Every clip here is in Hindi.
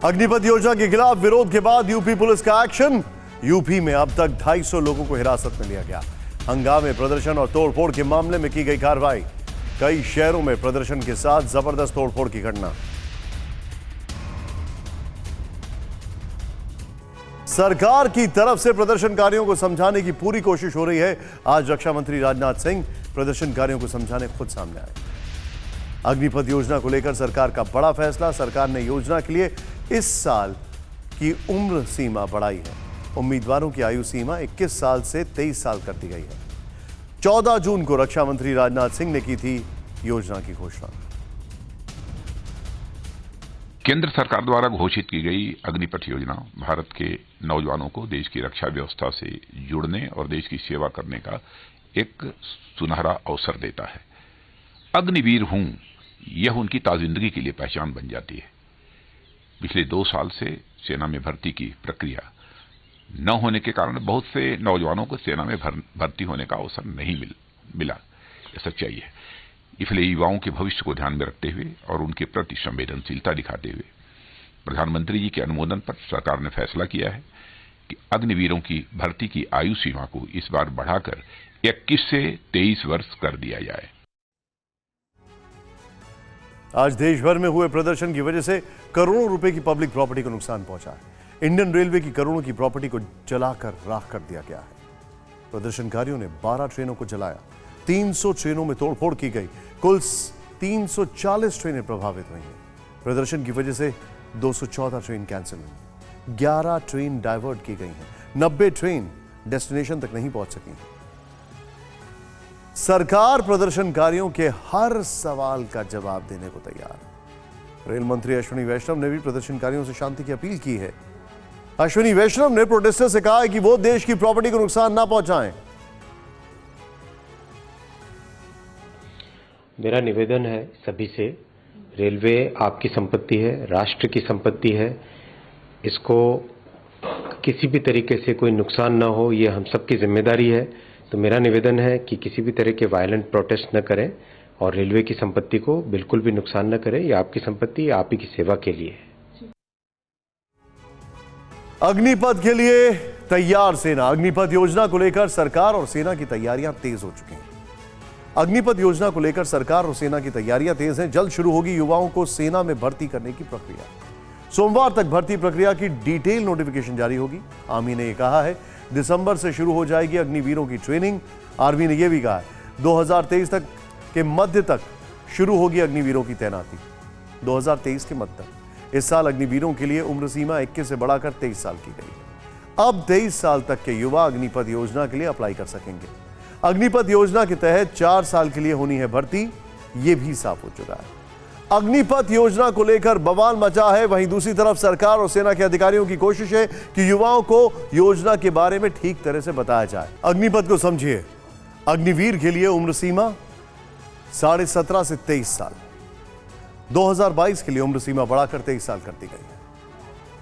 अग्निपथ योजना के खिलाफ विरोध के बाद यूपी पुलिस का एक्शन। यूपी में अब तक 250 लोगों को हिरासत में लिया गया। हंगामे, प्रदर्शन और तोड़फोड़ के मामले में की गई कार्रवाई। कई शहरों में प्रदर्शन के साथ जबरदस्त तोड़फोड़ की घटना। सरकार की तरफ से प्रदर्शनकारियों को समझाने की पूरी कोशिश हो रही है। आज रक्षा मंत्री राजनाथ सिंह प्रदर्शनकारियों को समझाने खुद सामने आए। अग्निपथ योजना को लेकर सरकार का बड़ा फैसला। सरकार ने योजना के लिए इस साल की उम्र सीमा बढ़ाई है। उम्मीदवारों की आयु सीमा 21 साल से 23 साल कर दी गई है। 14 जून को रक्षा मंत्री राजनाथ सिंह ने की थी योजना की घोषणा। केंद्र सरकार द्वारा घोषित की गई अग्निपथ योजना भारत के नौजवानों को देश की रक्षा व्यवस्था से जुड़ने और देश की सेवा करने का एक सुनहरा अवसर देता है। अग्निवीर हूं, यह उनकी ताजिंदगी के लिए पहचान बन जाती है। पिछले 2 साल से सेना में भर्ती की प्रक्रिया न होने के कारण बहुत से नौजवानों को सेना में भर्ती होने का अवसर नहीं मिला। यह सच्चाई है। इसलिए युवाओं के भविष्य को ध्यान में रखते हुए और उनके प्रति संवेदनशीलता दिखाते हुए प्रधानमंत्री जी के अनुमोदन पर सरकार ने फैसला किया है कि अग्निवीरों की भर्ती की आयु सीमा को इस बार बढ़ाकर 21 से 23 वर्ष कर दिया जाए। आज देश भर में हुए प्रदर्शन की वजह से करोड़ों रुपए की पब्लिक प्रॉपर्टी को नुकसान पहुंचा है। इंडियन रेलवे की करोड़ों की प्रॉपर्टी को जलाकर राख कर दिया गया है। प्रदर्शनकारियों ने 12 ट्रेनों को जलाया। 300 ट्रेनों में तोड़फोड़ की गई। कुल 340 ट्रेनें प्रभावित हुई हैं। प्रदर्शन की वजह से 214 ट्रेन कैंसिल हुई। 11 ट्रेन डाइवर्ट की गई हैं। 90 ट्रेन डेस्टिनेशन तक नहीं पहुंच सकी। सरकार प्रदर्शनकारियों के हर सवाल का जवाब देने को तैयार है। रेल मंत्री अश्विनी वैष्णव ने भी प्रदर्शनकारियों से शांति की अपील की है। अश्विनी वैष्णव ने प्रोटेस्टर से कहा है कि वो देश की प्रॉपर्टी को नुकसान ना पहुंचाएं। मेरा निवेदन है सभी से, रेलवे आपकी संपत्ति है, राष्ट्र की संपत्ति है। इसको किसी भी तरीके से कोई नुकसान ना हो, ये हम सबकी जिम्मेदारी है। तो मेरा निवेदन है कि किसी भी तरह के वायलेंट प्रोटेस्ट न करें और रेलवे की संपत्ति को बिल्कुल भी नुकसान न करें। ये आपकी संपत्ति, आप ही की सेवा के लिए है। अग्निपथ के लिए तैयार सेना। अग्निपथ योजना को लेकर सरकार और सेना की तैयारियां तेज हो चुकी हैं। अग्निपथ योजना को लेकर सरकार और सेना की तैयारियां तेज हैं। जल्द शुरू होगी युवाओं को सेना में भर्ती करने की प्रक्रिया। सोमवार तक भर्ती प्रक्रिया की डिटेल नोटिफिकेशन जारी होगी। आर्मी ने यह कहा है दिसंबर से शुरू हो जाएगी अग्निवीरों की ट्रेनिंग। आर्मी ने यह भी कहा है 2023 तक के मध्य तक शुरू होगी अग्निवीरों की तैनाती। 2023 के मध्य तक। इस साल अग्निवीरों के लिए उम्र सीमा 21 से बढ़ाकर 23 साल की गई है। अब 23 साल तक के युवा अग्निपथ योजना के लिए अप्लाई कर सकेंगे। अग्निपथ योजना के तहत 4 साल के लिए होनी है भर्ती, यह भी साफ हो चुका है। अग्निपथ योजना को लेकर बवाल मचा है। वहीं दूसरी तरफ सरकार और सेना के अधिकारियों की कोशिश है कि युवाओं को योजना के बारे में ठीक तरह से बताया जाए। अग्निपथ को समझिए, अग्निवीर के लिए उम्र सीमा 17.5 से 23 साल। 2022 के लिए उम्र सीमा बढ़ाकर 23 साल कर दी गई है।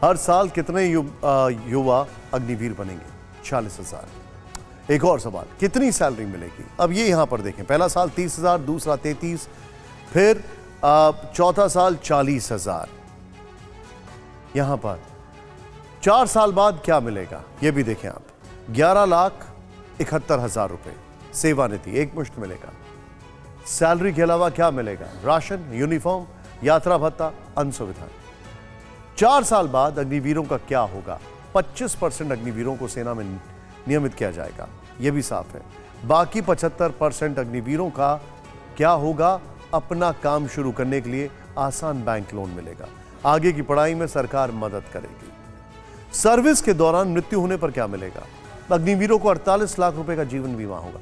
हर साल कितने युवा अग्निवीर बनेंगे? 40,000। एक और सवाल, कितनी सैलरी मिलेगी? अब ये यहां पर देखें, पहला साल 30,000, दूसरा 33, फिर चौथा साल 40,000। यहां पर 4 साल बाद क्या मिलेगा यह भी देखें आप। 11,71,000 रुपए सेवानिधि एक मुश्त मिलेगा। सैलरी के अलावा क्या मिलेगा? राशन, यूनिफॉर्म, यात्रा भत्ता, अन्य सुविधाएं। 4 साल बाद अग्निवीरों का क्या होगा? 25% अग्निवीरों को सेना में नियमित किया जाएगा, यह भी साफ है। बाकी 75% अग्निवीरों का क्या होगा? अपना काम शुरू करने के लिए आसान बैंक लोन मिलेगा। आगे की पढ़ाई में सरकार मदद करेगी। सर्विस के दौरान मृत्यु होने पर क्या मिलेगा? अग्निवीरों को 48 लाख रुपए का जीवन बीमा होगा।